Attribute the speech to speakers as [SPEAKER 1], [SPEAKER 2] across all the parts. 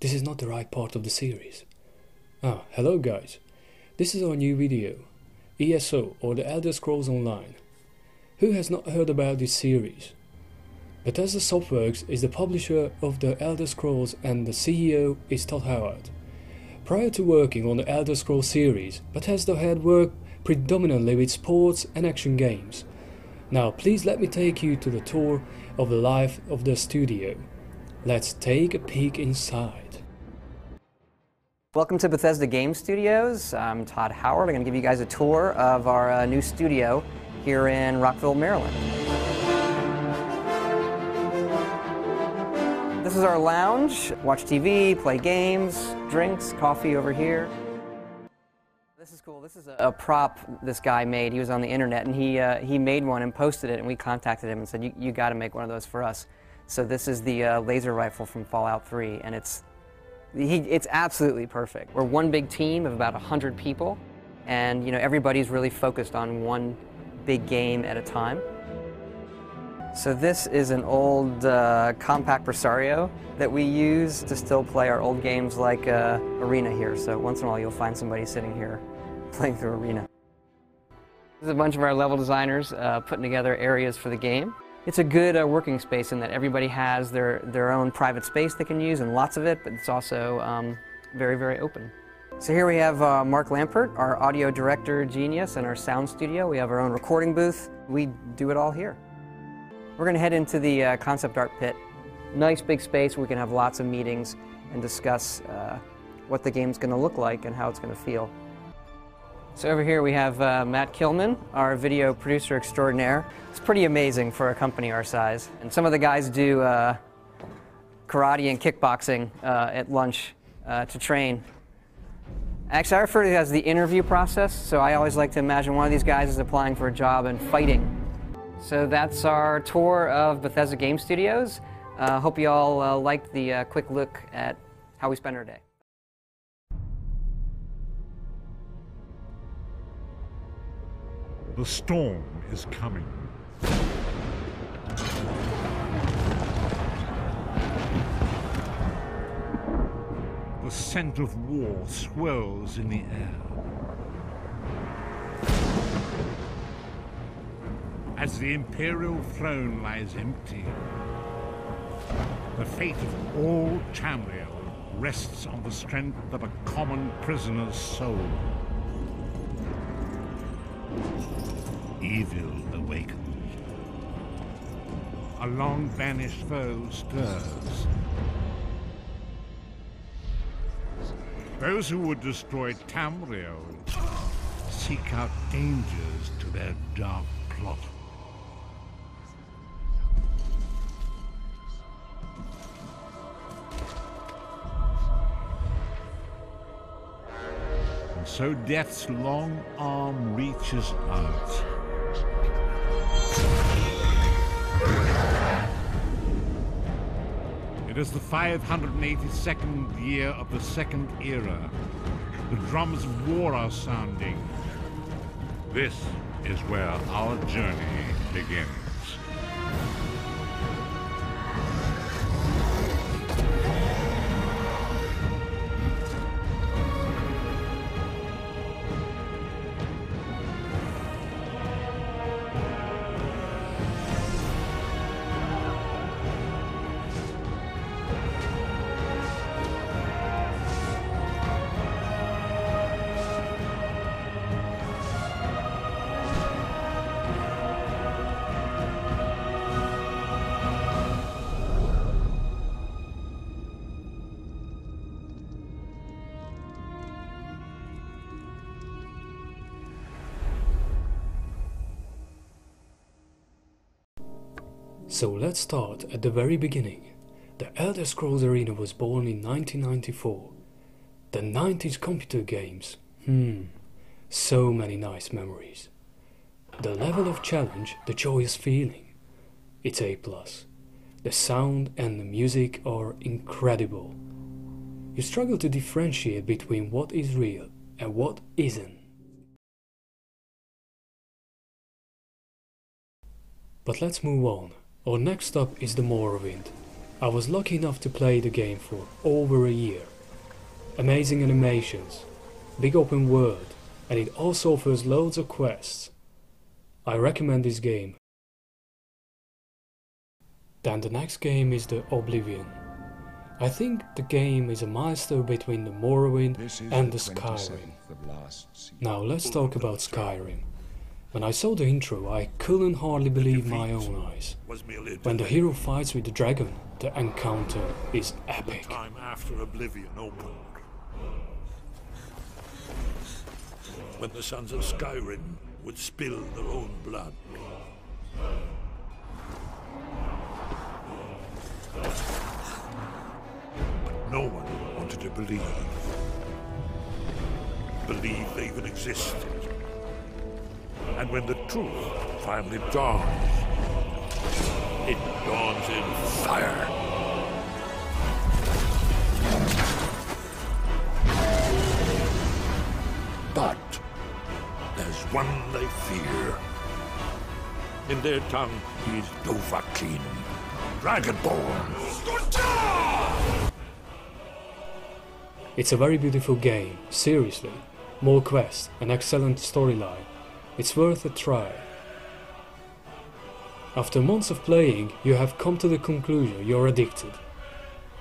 [SPEAKER 1] this is not the right part of the series. Hello guys. This is our new video, ESO or The Elder Scrolls Online. Who has not heard about this series? Bethesda Softworks is the publisher of The Elder Scrolls and the CEO is Todd Howard. Prior to working on the Elder Scrolls series, Bethesda had worked predominantly with sports and action games. Now please let me take you to the tour of the life of the studio. Let's take a peek inside.
[SPEAKER 2] Welcome to Bethesda Game Studios. I'm Todd Howard. I'm going to give you guys a tour of our new studio here in Rockville, Maryland. This is our lounge. Watch TV, play games, drinks, coffee over here. This is cool. This is a prop this guy made. He was on the internet and he made one and posted it, and we contacted him and said, you got to make one of those for us. So this is the laser rifle from Fallout 3, and it's absolutely perfect. We're one big team of about 100 people, and everybody's really focused on one big game at a time. So this is an old compact Presario that we use to still play our old games like Arena here. So once in a while you'll find somebody sitting here playing through Arena. This is a bunch of our level designers putting together areas for the game. It's a good working space in that everybody has their own private space they can use, and lots of it, but it's also very, very open. So here we have Mark Lampert, our audio director genius, and our sound studio. We have our own recording booth. We do it all here. We're going to head into the concept art pit. Nice big space where we can have lots of meetings and discuss what the game's going to look like and how it's going to feel. So over here we have Matt Kilman, our video producer extraordinaire. It's pretty amazing for a company our size. And some of the guys do karate and kickboxing at lunch to train. Actually, I refer to it as the interview process, so I always like to imagine one of these guys is applying for a job and fighting. So that's our tour of Bethesda Game Studios. Hope you all liked the quick look at how we spend our day.
[SPEAKER 3] The storm is coming. The scent of war swirls in the air. As the Imperial throne lies empty, the fate of all Tamriel rests on the strength of a common prisoner's soul. Evil awakens. A long-banished foe stirs. Those who would destroy Tamriel seek out dangers to their dark plot. And so death's long arm reaches out. It is the 582nd year of the Second Era. The drums of war are sounding. This is where our journey begins.
[SPEAKER 1] So let's start at the very beginning. The Elder Scrolls Arena was born in 1994. The 90s computer games. So many nice memories. The level of challenge, the joyous feeling. It's A+. The sound and the music are incredible. You struggle to differentiate between what is real and what isn't. But let's move on. Our next stop is the Morrowind. I was lucky enough to play the game for over a year. Amazing animations, big open world, and it also offers loads of quests. I recommend this game. Then the next game is the Oblivion. I think the game is a milestone between the Morrowind and the Skyrim. Now let's talk about Skyrim. When I saw the intro, I couldn't hardly believe my own eyes. When the hero fights with the dragon, the encounter is epic.
[SPEAKER 4] Time after Oblivion opened, when the sons of Skyrim would spill their own blood. But no one wanted to believe they even existed. And when the truth finally dawns, it dawns in fire. But there's one they fear. In their tongue, he's Dovahkiin, Dragonborn.
[SPEAKER 1] It's a very beautiful game, seriously. More quests, an excellent storyline. It's worth a try. After months of playing, you have come to the conclusion you're addicted.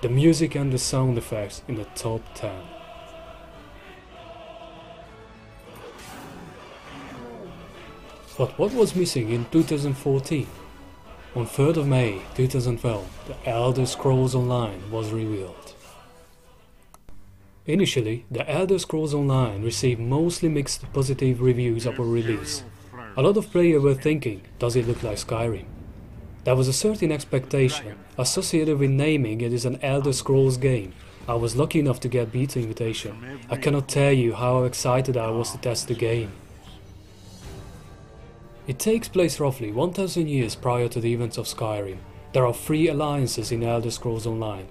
[SPEAKER 1] The music and the sound effects in the top 10. But what was missing in 2014? On 3rd of May 2012, The Elder Scrolls Online was revealed. Initially, The Elder Scrolls Online received mostly mixed positive reviews upon release. A lot of players were thinking, does it look like Skyrim? There was a certain expectation associated with naming it as an Elder Scrolls game. I was lucky enough to get beta invitation. I cannot tell you how excited I was to test the game. It takes place roughly 1000 years prior to the events of Skyrim. There are 3 alliances in Elder Scrolls Online.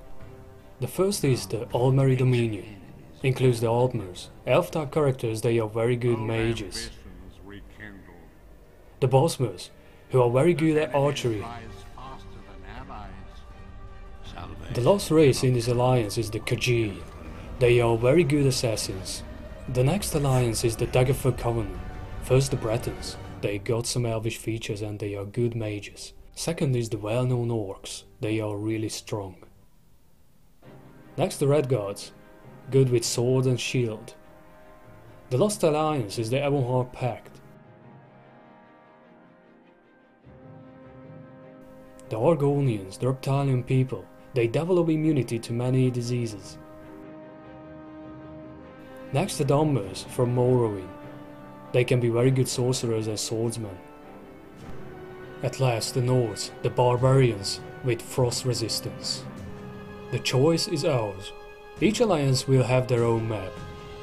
[SPEAKER 1] The first is the Aldmeri Dominion. Includes the Altmers, elf-type characters. They are very good mages. The Bosmers, who are very good at archery. The last race in this alliance is the Khajiit. They are very good assassins. The next alliance is the Daggerford Covenant. First the Bretons. They got some elvish features and they are good mages. Second is the well-known Orcs. They are really strong. Next the Red Guards. Good with sword and shield. The last alliance is the Ebonheart Pact. The Argonians, the reptilian people, they develop immunity to many diseases. Next the Dumbers from Morrowind. They can be very good sorcerers and swordsmen. At last the Nords, the barbarians with frost resistance. The choice is ours. Each alliance will have their own map.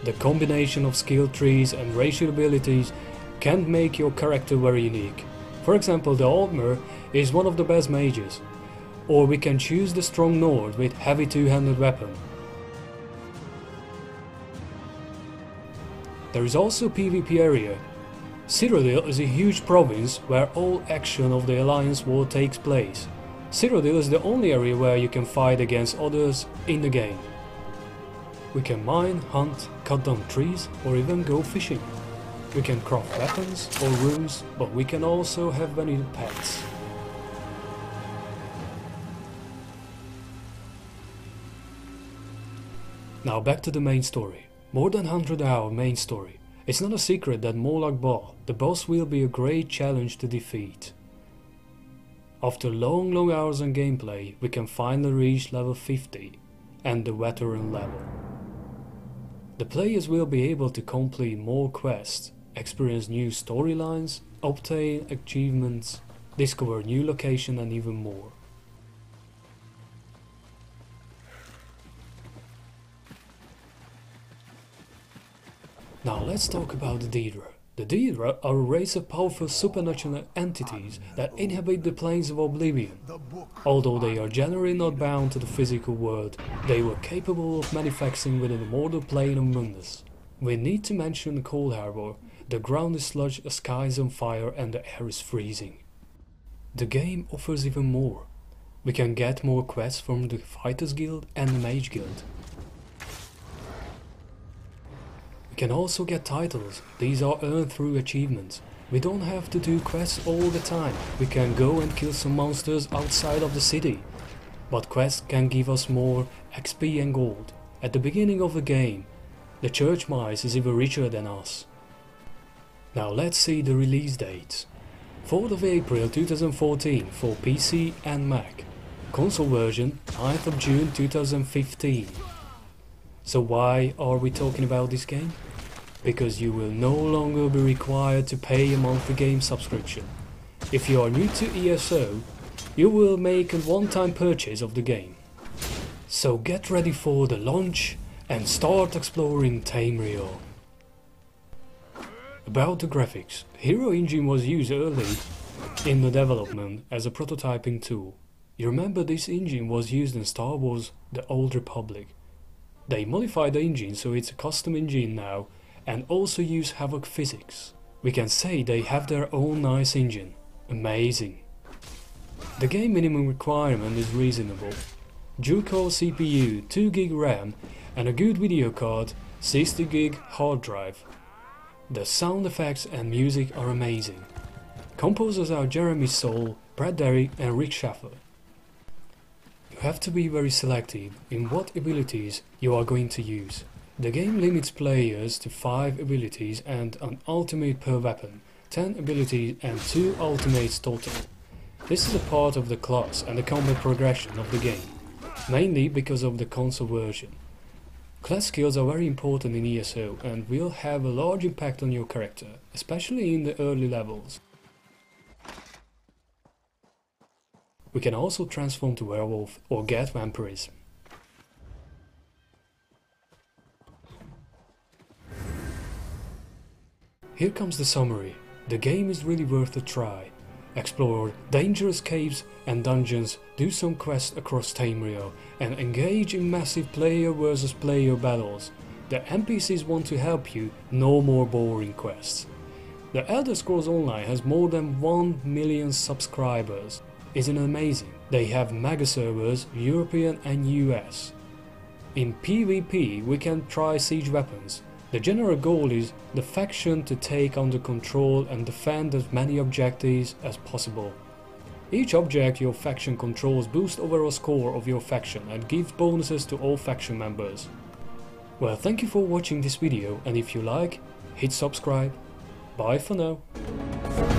[SPEAKER 1] The combination of skill trees and racial abilities can make your character very unique. For example, the Altmer is one of the best mages. Or we can choose the strong Nord with heavy two-handed weapon. There is also a PvP area. Cyrodiil is a huge province where all action of the Alliance war takes place. Cyrodiil is the only area where you can fight against others in the game. We can mine, hunt, cut down trees, or even go fishing. We can craft weapons or runes, but we can also have many pets. Now back to the main story. More than 100-hour main story. It's not a secret that Molag Bal, the boss, will be a great challenge to defeat. After long hours on gameplay, we can finally reach level 50 and the veteran level. The players will be able to complete more quests, experience new storylines, obtain achievements, discover new locations and even more. Now let's talk about the Daedra. The Daedra are a race of powerful supernatural entities that inhabit the planes of Oblivion. Although they are generally not bound to the physical world, they were capable of manifesting within the mortal plane of Mundus. We need to mention the Cold Harbor. The ground is sludge, the sky is on fire and the air is freezing. The game offers even more. We can get more quests from the Fighters Guild and the Mage Guild. We can also get titles. These are earned through achievements. We don't have to do quests all the time. We can go and kill some monsters outside of the city. But quests can give us more XP and gold. At the beginning of the game, the church mice is even richer than us. Now let's see the release dates. 4th of April 2014 for PC and Mac. Console version 9th of June 2015. So why are we talking about this game? Because you will no longer be required to pay a monthly game subscription. If you are new to ESO, you will make a one-time purchase of the game. So get ready for the launch and start exploring Tamriel. About the graphics, Hero Engine was used early in the development as a prototyping tool. You remember this engine was used in Star Wars The Old Republic. They modified the engine so it's a custom engine now and also use Havoc physics. We can say they have their own nice engine. Amazing. The game minimum requirement is reasonable. Dual-core CPU, 2GB RAM and a good video card, 60GB hard drive. The sound effects and music are amazing. Composers are Jeremy Soule, Brad Derrick and Rick Schaffer. You have to be very selective in what abilities you are going to use. The game limits players to 5 abilities and an ultimate per weapon, 10 abilities and 2 ultimates total. This is a part of the class and the combat progression of the game, mainly because of the console version. Class skills are very important in ESO and will have a large impact on your character, especially in the early levels. We can also transform to werewolf or get vampirism. Here comes the summary. The game is really worth a try. Explore dangerous caves and dungeons, do some quests across Tamriel, and engage in massive player versus player battles. The NPCs want to help you, no more boring quests. The Elder Scrolls Online has more than 1 million subscribers. Isn't it amazing? They have mega servers, European and US. In PvP we can try siege weapons. The general goal is the faction to take under control and defend as many objectives as possible. Each object your faction controls boosts overall score of your faction and gives bonuses to all faction members. Well, thank you for watching this video, and if you like, hit subscribe. Bye for now.